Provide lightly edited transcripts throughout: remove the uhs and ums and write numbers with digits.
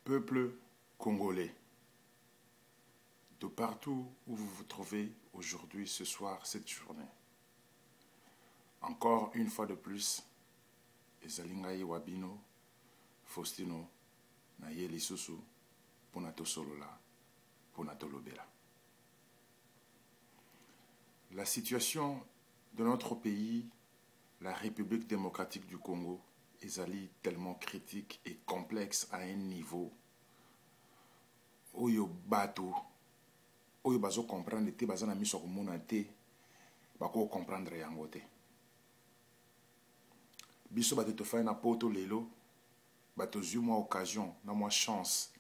Peuple congolais, de partout où vous vous trouvez aujourd'hui, ce soir, cette journée, encore une fois de plus, ezalingai wabino, Faustino, na ye lisusu, ponato solola, ponato lobela. La situation de notre pays, la République démocratique du Congo, est tellement critique et complexe à un niveau oyo bato oyo bazo comprendre te bazana miso komona te bako comprendre yango te biso bato to na poto lelo bato zuma occasion na moi chance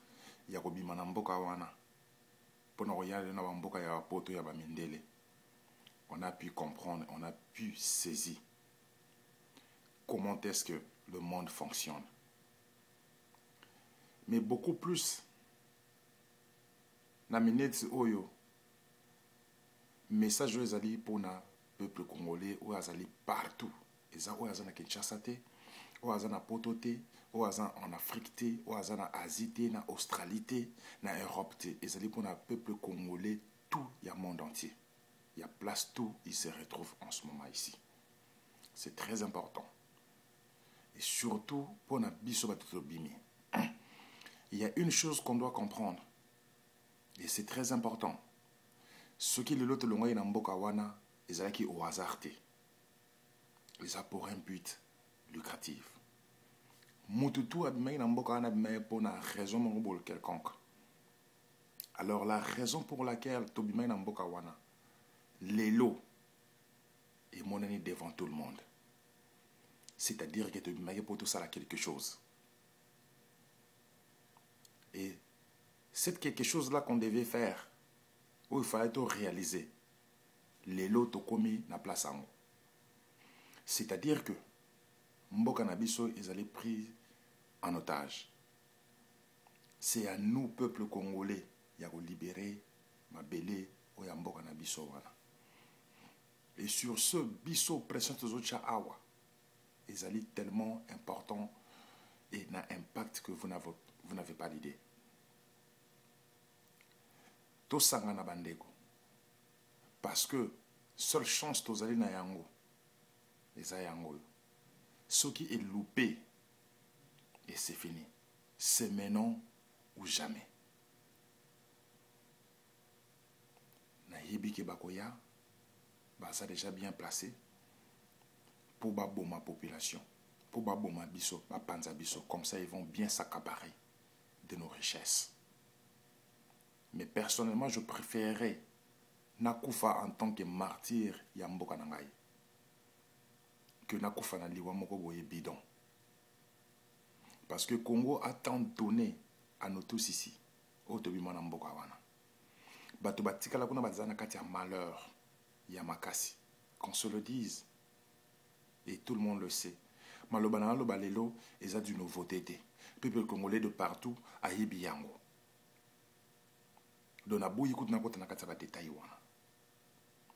ya kobima na mboka wana pona koyale na mboka ya poto ya bamindele. On a pu comprendre, on a pu saisir comment est-ce que le monde fonctionne. Mais beaucoup plus, na minute oyo, message ezali pour na peuple congolais ou azali partout. Eza ou azana Kinshasa te, ou azana poto te, ou azana en Afrique te, ou azana Asie te, na Australie te, na Europe te. Ezali pour na peuple congolais tout y a monde entier. Il y a place tout, il se retrouve en ce moment ici. C'est très important. Et surtout, pour na biso batoto bimi. Il y a une chose qu'on doit comprendre. Et c'est très important. Ce qui le loto longoy na mboka wana, ezalaki au hasard te. Ils ont pour un but lucratif. Mututu abimai na mboka wana abimai pour na raison mongobol quelconque. Alors la raison pour laquelle tobimai na mboka wana, les lots et mon ami devant tout le monde. C'est-à-dire que tu m'as pour tout ça quelque chose. Et c'est quelque chose-là qu'on devait faire, où il fallait tout réaliser. Les lots to commis na place en. C'est-à-dire que Mboka Nabiso, ils allaient pris en otage. C'est à nous, peuple congolais, il y a libérer ma belle ou ya Mboka Nabiso wana. Et sur ce, biso pression de Zocha Awa, ils allaient tellement important et n'a impact que vous n'avez pas l'idée. Tout ça na bandeko. Parce que seule chance tous allez na yango, les ayango. Ce qui est loupé, et c'est fini. C'est maintenant ou jamais. Na yibiki bakoya. Ça déjà bien placé pour ma population, pour ma biso, ma panza biso, comme ça ils vont bien s'accaparer de nos richesses. Mais personnellement, je préférerais Nakufa en tant que martyr Yamboka Nangai que Nakufa na liwa moko boye bidon. Parce que Congo a tant donné à nous tous ici, au Tobima Namboka wana. Bato batika la kuna bazana kati ya malheur. Yamakasi, qu'on se le dise, et tout le monde le sait. Malobana lo balelo, ils ont du nouveauté. Peuple congolais de partout, a yebiyango. Donabu yikut na kota na kataba détail wana.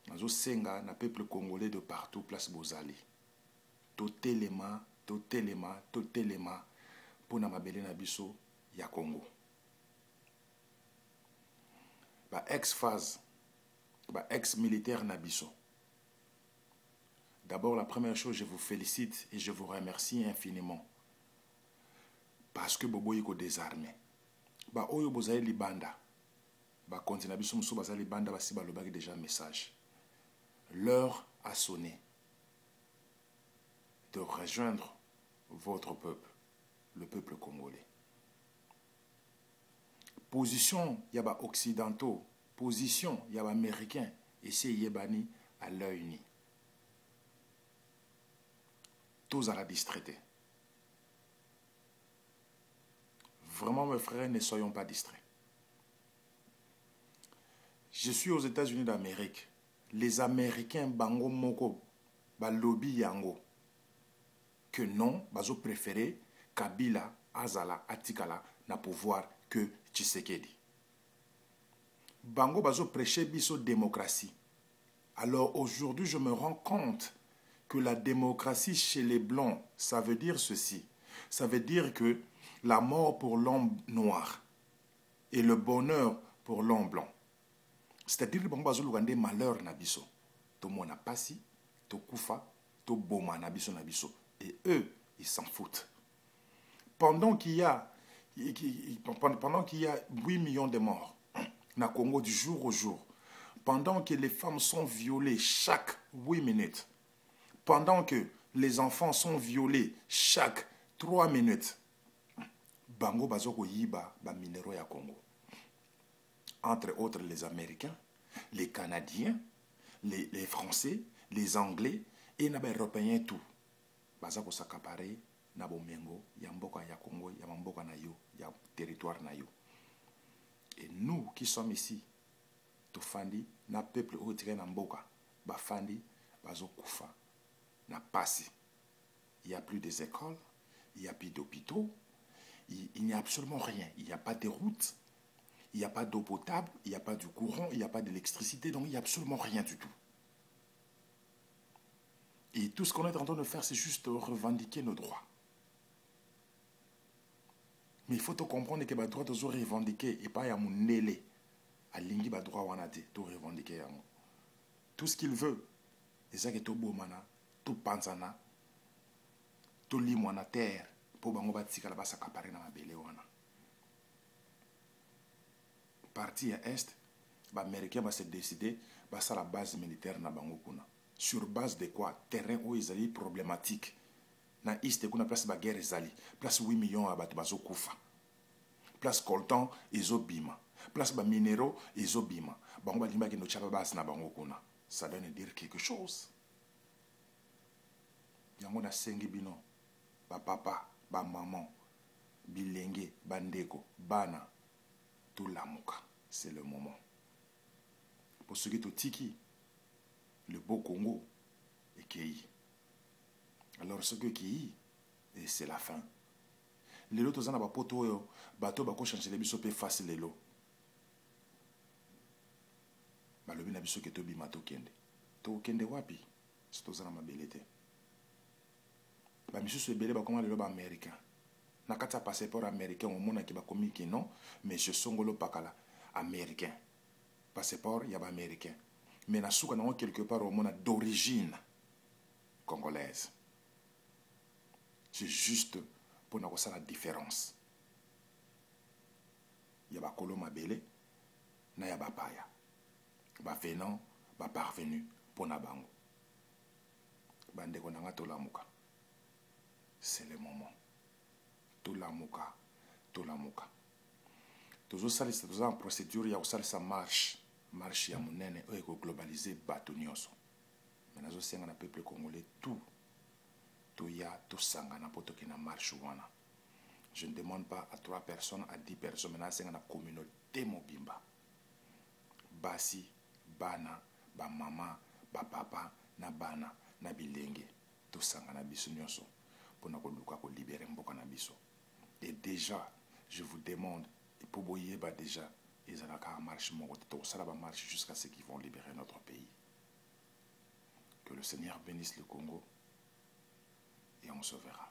Nazo senga na peuple congolais de partout, place Bozali. Totelema, pour na mabele na biso ya Congo. Ba ex-phase. Ex-militaire Nabiso. D'abord, la première chose, je vous félicite et je vous remercie infiniment. Parce que Bobo yiko désarmé. Oyo bozaye libanda. Konti Nabiso musu bazaye libanda basi balobaki déjà un message. L'heure a sonné de rejoindre votre peuple, le peuple congolais. Position yaba occidentaux. Position, il y a un Américain, et c'est Yébani à l'œil uni. Tous à la distraite. Vraiment, mes frères, ne soyons pas distraits. Je suis aux États-Unis d'Amérique. Les Américains, bango moko, ba lobby yango. Que non, bazo préféré Kabila, Azala, Atikala, n'a pouvoir que Tshisekedi. Bango bazo prêcher biso démocratie. Alors aujourd'hui, je me rends compte que la démocratie chez les Blancs, ça veut dire ceci. Ça veut dire que la mort pour l'homme noir et le bonheur pour l'homme blanc. C'est-à-dire que nous avons des malheurs na biso. Tout le monde a passé, tout kufa, tout boma na biso na biso. Et eux, ils s'en foutent. Pendant qu'il y a 8 millions de morts na Congo du jour au jour, pendant que les femmes sont violées chaque 8 minutes, pendant que les enfants sont violés chaque 3 minutes, bango bazoko yiba ba minéraux ya Congo. Entre autres les Américains, les Canadiens, les Français, les Anglais et les Européens tout. Bazako s'accaparer na bomengo ya mboka ya Congo, ya mboka na yo, ya territoire na yo. Et nous qui sommes ici, to fandi na peuple otiré na mboka, ba fandi bazo kufa na passé. Il n'y a plus des écoles, il n'y a plus d'hôpitaux, il n'y a absolument rien. Il n'y a pas de routes, il n'y a pas d'eau potable, il n'y a pas de courant, il n'y a pas d'électricité, donc il n'y a absolument rien du tout. Et tout ce qu'on est en train de faire, c'est juste revendiquer nos droits. Mais il faut te comprendre que les droits sont revendiqués et pas à mon nélé. À l'ingi, les droits sont revendiqués. Tout ce qu'il veut, c'est ça que tout bomana, tout pansana, tout limona terre, pour bango batika la basa kapare na mabele wana. Parti à est, les Américains vont se décider à la base militaire na bango kuna. Sur base de quoi? Terrain où ils allaient problématique. Na East, kuna place ba guerre ezali. Place 8 millions à batu bazo kufa. Place coltan ezo bima. Place ba minéraux ezo bima. Bango ba limba ki no chaba base na bango kuna. Ça donne dire quelque chose. Yango na sengi bino. Ba papa, ba maman, bilenge, bandeko, bana, tout lamuka. C'est le moment. Pour ceux qui sont tiki, le beau Congo est Kei. Alors ce que Kei, c'est la fin. Les lots tozana ba poto yo, bato bako changer les biso pe facile les lots. Ba lobi na biso ke to bima to kende. To kende wapi? C'est tozana mabelete. Ba misusu ebele ba koma les lots américains. Na kata passeport américain au mona ki ba komi ki non, mais je songolo pakala américain. Passeport yaba américain. Mais na souka nango quelque part au monde d'origine congolaise. C'est juste pour nous voir la différence. Yaba kolo mabele na yaba paya. Ba venant, ba parvenu pour na bango. Bande ko nanga to lamuka. C'est le moment. To lamuka, to lamuka. Toujours ça c'est en procédure ya ça marche. Marche ya monene eko globaliser bato nyonso. Mais nazo senga na peuple congolais tout ya to sanga na poto na marche wana. Je ne demande pas à 3 personnes, à 10 personnes, mais na senga na communauté mobimba. Basi, bana, ba mama, ba papa, na bana, na bilenge, to sanga na biso nyonso pour na ko luka ko libérer mboka na biso. Et déjà, je vous demande et pour boyer ba déjà ils ont la marche ça va marcher jusqu'à ce qu'ils vont libérer notre pays. Que le Seigneur bénisse le Congo et on se verra.